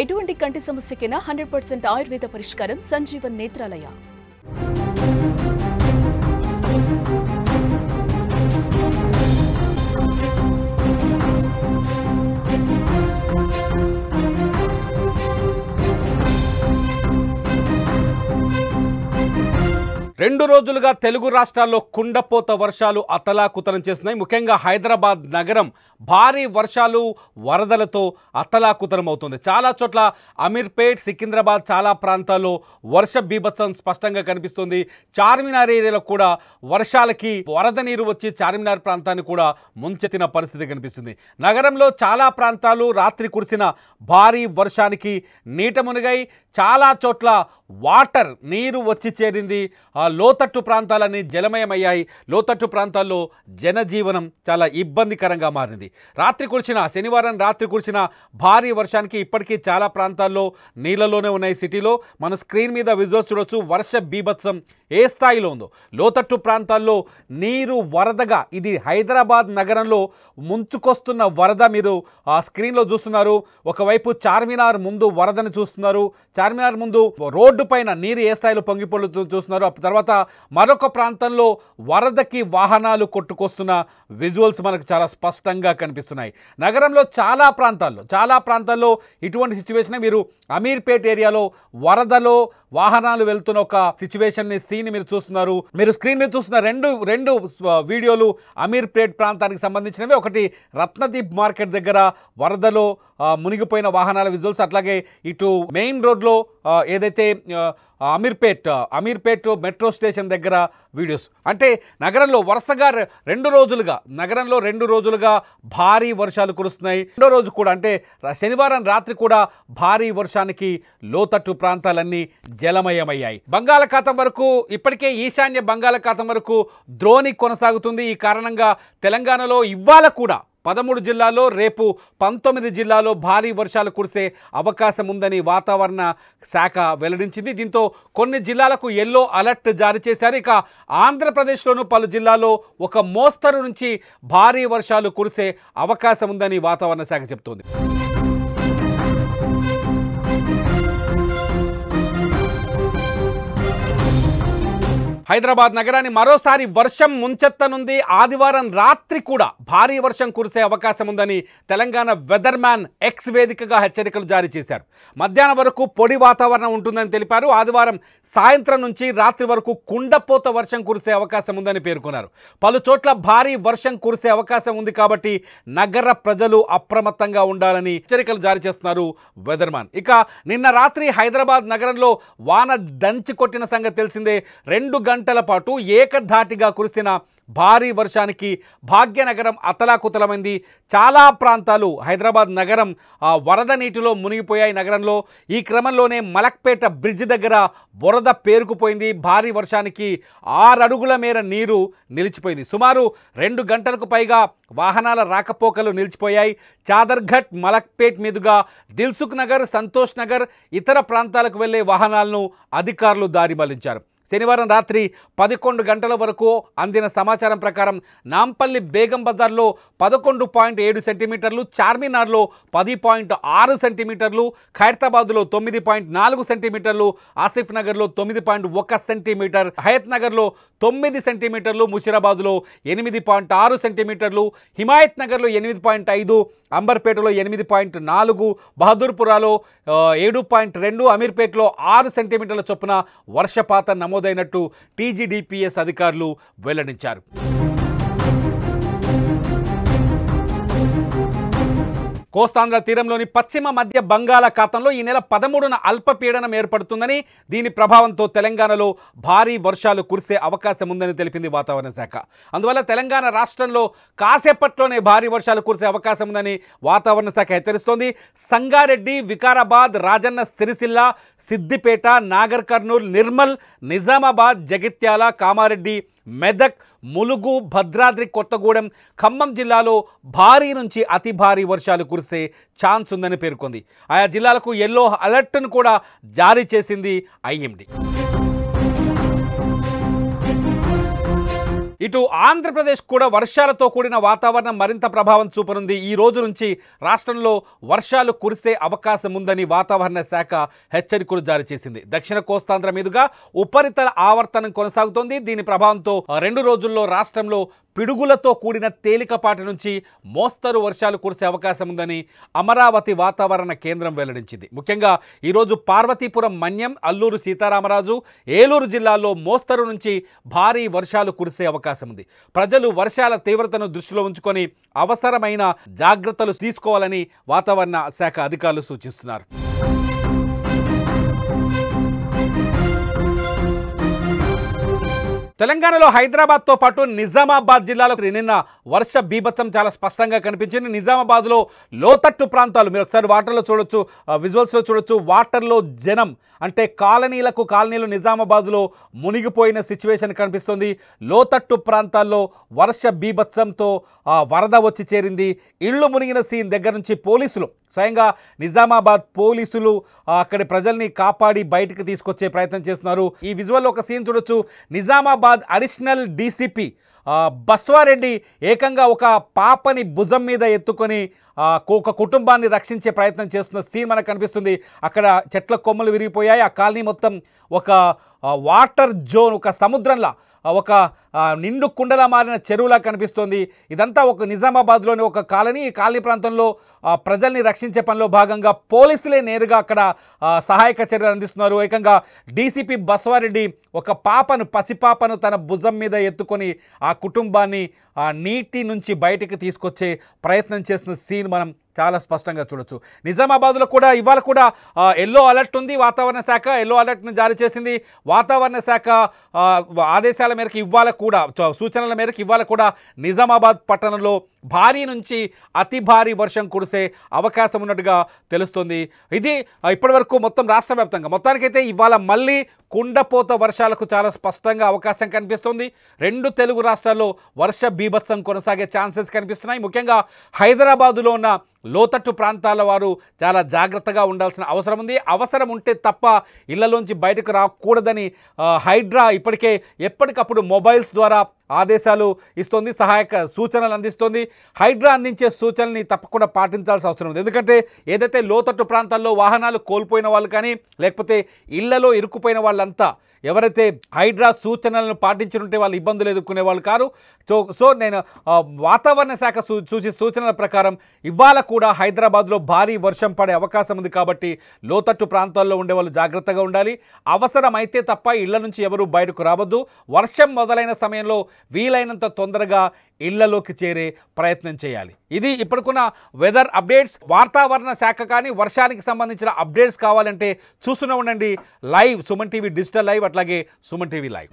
ఎటువంటి కంటి సమస్యకైనా 100% ఆయుర్వేద పరిష్కారం సంజీవన్ నేత్రాలయ. రెండు రోజులుగా తెలుగు రాష్ట్రాల్లో కుండపోత వర్షాలు అతలాకుతలం చేస్తున్నాయి. ముఖ్యంగా హైదరాబాద్ నగరం భారీ వర్షాలు వరదలతో అతలాకుతలం అవుతుంది. చాలా చోట్ల అమీర్పేట్, సికింద్రాబాద్ చాలా ప్రాంతాల్లో వర్ష బీభత్సం స్పష్టంగా కనిపిస్తుంది. చార్మినార్ ఏరియాలో కూడా వర్షాలకి వరద నీరు వచ్చి చార్మినార్ ప్రాంతాన్ని కూడా ముంచెత్తిన పరిస్థితి కనిపిస్తుంది. నగరంలో చాలా ప్రాంతాలు రాత్రి కురిసిన భారీ వర్షానికి నీట మునిగాయి. చాలా చోట్ల వాటర్ నీరు వచ్చి చేరింది. లోతట్టు ప్రాంతాలన్నీ జలమయమయ్యాయి. లోతట్టు ప్రాంతాల్లో జనజీవనం చాలా ఇబ్బందికరంగా మారింది. శనివారం రాత్రి కురిసిన భారీ వర్షానికి ఇప్పటికీ చాలా ప్రాంతాల్లో నీళ్ళలోనే ఉన్నాయి. సిటీలో మన స్క్రీన్ మీద విజువల్స్ చూడొచ్చు. వర్ష బీభత్సం ఏ స్థాయిలో ఉందో. లోతట్టు ప్రాంతాల్లో నీరు వరదగా, ఇది హైదరాబాద్ నగరంలో ముంచుకొస్తున్న వరద మీరు ఆ స్క్రీన్లో చూస్తున్నారు. ఒకవైపు చార్మినార్ ముందు వరదను చూస్తున్నారు. చార్మినార్ ముందు రోడ్డు పైన నీరు ఏ స్థాయిలో పొంగిపొల్లుతూ చూస్తున్నారు. తర్వాత మరొక ప్రాంతంలో వరదకి వాహనాలు కొట్టుకొస్తున్న విజువల్స్ మనకు చాలా స్పష్టంగా కనిపిస్తున్నాయి. నగరంలో చాలా ప్రాంతాల్లో ఇటువంటి సిచ్యువేషన్. మీరు అమీర్పేట్ ఏరియాలో వరదలో వాహనాలు వెళ్తున్న ఒక సిచ్యువేషన్ని సీన్ మీరు చూస్తున్నారు. మీరు స్క్రీన్ మీద చూస్తున్న రెండు వీడియోలు అమీర్పేట్ ప్రాంతానికి సంబంధించినవి. ఒకటి రత్నదీప్ మార్కెట్ దగ్గర వరదలో మునిగిపోయిన వాహనాల విజువల్స్, అట్లాగే ఇటు మెయిన్ రోడ్లో ఏదైతే అమీర్పేట్ మెట్రో స్టేషన్ దగ్గర వీడియోస్. అంటే నగరంలో వరుసగా నగరంలో రెండు రోజులుగా భారీ వర్షాలు కురుస్తున్నాయి. రెండో రోజు కూడా అంటే శనివారం రాత్రి కూడా భారీ వర్షానికి లోతట్టు ప్రాంతాలన్నీ జలమయమయ్యాయి. బంగాళాఖాతం వరకు ఇప్పటికే ఈశాన్య బంగాళాఖాతం వరకు ద్రోణి కొనసాగుతుంది. ఈ కారణంగా తెలంగాణలో ఇవాళ కూడా 13 జిల్లాల్లో, రేపు 19 జిల్లాల్లో భారీ వర్షాలు కురిసే అవకాశం ఉందని వాతావరణ శాఖ వెల్లడించింది. దీంతో కొన్ని జిల్లాలకు ఎల్లో అలర్ట్ జారీ చేశారు. ఇక ఆంధ్రప్రదేశ్లోనూ పలు జిల్లాల్లో ఒక మోస్తరు నుంచి భారీ వర్షాలు కురిసే అవకాశం ఉందని వాతావరణ శాఖ చెబుతోంది. హైదరాబాద్ నగరాన్ని మరోసారి వర్షం ముంచెత్తనుంది. ఆదివారం రాత్రి కూడా భారీ వర్షం కురిసే అవకాశం ఉందని తెలంగాణ వెదర్ మ్యాన్ ఎక్స్ వేదికగా హెచ్చరికలు జారీ చేశారు. మధ్యాహ్నం వరకు పొడి వాతావరణం ఉంటుందని తెలిపారు. ఆదివారం సాయంత్రం నుంచి రాత్రి వరకు కుండపోత వర్షం కురిసే అవకాశం ఉందని పేర్కొన్నారు. పలు చోట్ల భారీ వర్షం కురిసే అవకాశం ఉంది కాబట్టి నగర ప్రజలు అప్రమత్తంగా ఉండాలని హెచ్చరికలు జారీ చేస్తున్నారు వెదర్ మ్యాన్. ఇక నిన్న రాత్రి హైదరాబాద్ నగరంలో వాన దంచి కొట్టిన సంగతి తెలిసిందే. 2 గంటల పాటు ఏకధాటిగా కురిసిన భారీ వర్షానికి భాగ్యనగరం అతలాకుతలమైంది. చాలా ప్రాంతాలు హైదరాబాద్ నగరం వరద నీటిలో మునిగిపోయాయి. నగరంలో ఈ క్రమంలోనే మలక్పేట బ్రిడ్జ్ దగ్గర బురద పేరుకుపోయింది. భారీ వర్షానికి 6 అడుగుల మేర నీరు నిలిచిపోయింది. సుమారు 2 గంటలకు పైగా వాహనాల రాకపోకలు నిలిచిపోయాయి. చాదర్ఘట్, మలక్పేట్ మీదుగా దిల్సుఖ్ నగర్, సంతోష్ నగర్, ఇతర ప్రాంతాలకు వెళ్లే వాహనాలను అధికారులు దారి మళ్లించారు. శనివారం రాత్రి 11 గంటల వరకు అందిన సమాచారం ప్రకారం నాంపల్లి బేగం బజార్లో 11.7 సెంటీమీటర్లు, చార్మినార్లో 10.6 సెంటీమీటర్లు, ఖైరతాబాద్లో 9.4 సెంటీమీటర్లు, ఆసిఫ్ నగర్లో 9.1 సెంటీమీటర్, హయత్ నగర్లో 9 సెంటీమీటర్లు, ముషిరాబాద్లో 8.6 సెంటీమీటర్లు, హిమాయత్ నగర్లో 8.5, అంబర్పేటలో 8.4, బహదూర్పురాలో 7.2, అమీర్పేట్లో 6 సెంటీమీటర్ల చొప్పున వర్షపాతం నమోదైనట్టు టీజీడీపీఎస్ అధికారులు వెల్లడించారు. కోస్తాంధ్ర తీరంలోని పశ్చిమ మధ్య బంగాళాఖాతంలో ఈ నెల 13న అల్పపీడనం ఏర్పడుతుందని, దీని ప్రభావంతో తెలంగాణలో భారీ వర్షాలు కురిసే అవకాశం ఉందని తెలిపింది వాతావరణ శాఖ. అందువల్ల తెలంగాణ రాష్ట్రంలో కాసేపట్లోనే భారీ వర్షాలు కురిసే అవకాశం ఉందని వాతావరణ శాఖ హెచ్చరిస్తోంది. సంగారెడ్డి, వికారాబాద్, రాజన్న సిరిసిల్ల, సిద్దిపేట, నాగర్ కర్నూల్, నిర్మల్, నిజామాబాద్, జగిత్యాల, కామారెడ్డి, మెదక్, ములుగు, భద్రాద్రి కొత్తగూడెం, ఖమ్మం జిల్లాలో భారీ నుంచి అతి భారీ వర్షాలు కురిసే ఛాన్స్ ఉందని పేర్కొంది. ఆయా జిల్లాలకు ఎల్లో అలర్ట్ను కూడా జారీ చేసింది ఐఎండీ. ఇటు ఆంధ్రప్రదేశ్ కూడా వర్షాలతో కూడిన వాతావరణం మరింత ప్రభావం చూపనుంది. ఈ రోజు నుంచి రాష్ట్రంలో వర్షాలు కురిసే అవకాశం ఉందని వాతావరణ శాఖ హెచ్చరికలు జారీ చేసింది. దక్షిణ కోస్తాంధ్ర మీదుగా ఉపరితల ఆవర్తనం కొనసాగుతోంది. దీని ప్రభావంతో 2 రోజుల్లో రాష్ట్రంలో పిడుగులతో కూడిన తేలికపాటి నుంచి మోస్తరు వర్షాలు కురిసే అవకాశం ఉందని అమరావతి వాతావరణ కేంద్రం వెల్లడించింది. ముఖ్యంగా ఈరోజు పార్వతీపురం, మన్యం, అల్లూరు సీతారామరాజు, ఏలూరు జిల్లాల్లో మోస్తరు నుంచి భారీ వర్షాలు కురిసే అవకాశం ఉంది. ప్రజలు వర్షాల తీవ్రతను దృష్టిలో ఉంచుకొని అవసరమైన జాగ్రత్తలు తీసుకోవాలని వాతావరణ శాఖ అధికారులు సూచిస్తున్నారు. తెలంగాణలో హైదరాబాద్తో పాటు నిజామాబాద్ జిల్లాలో నిన్న వర్ష బీభత్సం చాలా స్పష్టంగా కనిపించింది. నిజామాబాద్లో లోతట్టు ప్రాంతాలు మీరు ఒకసారి వాటర్లో చూడొచ్చు, విజువల్స్లో చూడొచ్చు. వాటర్లో జనం అంటే కాలనీలు నిజామాబాద్లో మునిగిపోయిన సిచ్యువేషన్ కనిపిస్తుంది. లోతట్టు ప్రాంతాల్లో వర్ష బీభత్సంతో వరద వచ్చి చేరింది. ఇళ్లు మునిగిన సీన్ దగ్గర నుంచి పోలీసులు స్వయంగా నిజామాబాద్ పోలీసులు అక్కడి ప్రజల్ని కాపాడి బయటికి తీసుకొచ్చే ప్రయత్నం చేస్తున్నారు. ఈ విజువల్లో ఒక సీన్ చూడొచ్చు. నిజామాబాద్ అడిషనల్ డీసీపీ బస్వారెడ్డి ఏకంగా ఒక పాపని భుజం మీద ఎత్తుకొని ఒక కుటుంబాన్ని రక్షించే ప్రయత్నం చేస్తున్న సీన్ మనకు కనిపిస్తుంది. అక్కడ చెట్ల కొమ్మలు విరిగిపోయాయి. ఆ కాలనీ మొత్తం ఒక వాటర్ జోన్, ఒక సముద్రంలా, ఒక నిండు కుండలా మారిన చెరువులా కనిపిస్తోంది. ఇదంతా ఒక నిజామాబాద్లోని ఒక కాలనీ. ఈ కాలనీ ప్రాంతంలో ప్రజల్ని రక్షించే పనిలో భాగంగా పోలీసులే నేరుగా అక్కడ సహాయక చర్యలు అందిస్తున్నారు. ఏకంగా డీసీపీ బస్వారెడ్డి ఒక పసిపాపను తన భుజం మీద ఎత్తుకొని ఆ కుటుంబాన్ని నీటి నుంచి బయటికి తీసుకొచ్చే ప్రయత్నం చేస్తున్న సీన్ మనం చాలా స్పష్టంగా చూడొచ్చు. నిజామాబాద్లో కూడా ఇవాళ కూడా ఎల్లో అలర్ట్ ఉంది. వాతావరణ శాఖ ఎల్లో అలర్ట్ను జారీ చేసింది. వాతావరణ శాఖ ఆదేశాల మేరకు ఇవాళ కూడా, సూచనల మేరకు ఇవాళ కూడా నిజామాబాద్ పట్టణంలో భారీ నుంచి అతి భారీ వర్షం కురిసే అవకాశం ఉన్నట్టుగా తెలుస్తుంది. ఇది ఇప్పటివరకు మొత్తం రాష్ట్ర వ్యాప్తంగా మొత్తానికైతే ఇవాళ మళ్ళీ కుండపోత వర్షాలకు చాలా స్పష్టంగా అవకాశం కనిపిస్తుంది. 2 తెలుగు రాష్ట్రాల్లో వర్ష బీభత్సం కొనసాగే ఛాన్సెస్ కనిపిస్తున్నాయి. ముఖ్యంగా హైదరాబాదులో ఉన్న లోతట్టు ప్రాంతాల వారు చాలా జాగ్రత్తగా ఉండాల్సిన అవసరం ఉంది. అవసరం ఉంటే తప్ప ఇళ్లలోంచి బయటకు రాకూడదని హైడ్రా ఇప్పటికే ఎప్పటికప్పుడు మొబైల్స్ ద్వారా ఆదేశాలు ఇస్తోంది, సహాయక సూచనలు అందిస్తోంది. హైడ్రా అందించే సూచనల్ని తప్పకుండా పాటించాల్సిన అవసరం ఉంది. ఎందుకంటే ఏదైతే లోతట్టు ప్రాంతాల్లో వాహనాలు కోల్పోయిన వాళ్ళు కానీ, లేకపోతే ఇళ్లలో ఇరుక్కుపోయిన వాళ్ళంతా ఎవరైతే హైడ్రా సూచనలను పాటించుంటే వాళ్ళు ఇబ్బందులు ఎదుర్కొనే వాళ్ళు కారు. సో నేను వాతావరణ శాఖ సూచనల ప్రకారం ఇవాళ కూడా హైదరాబాద్లో భారీ వర్షం పడే అవకాశం ఉంది. కాబట్టి లోతట్టు ప్రాంతాల్లో ఉండే వాళ్ళు జాగ్రత్తగా ఉండాలి. అవసరమైతే తప్ప ఇళ్ల నుంచి ఎవరు బయటకు రావద్దు. వర్షం మొదలైన సమయంలో వీలైనంత తొందరగా ఇళ్లలోకి చేరే ప్రయత్నం చేయాలి. ఇది ఇప్పటికున్న వెదర్ అప్డేట్స్. వాతావరణ శాఖ కానీ వర్షానికి సంబంధించిన అప్డేట్స్ కావాలంటే చూస్తూనే ఉండండి live Suman TV digital live, అట్లాగే సుమన్ టీవీ లైవ్.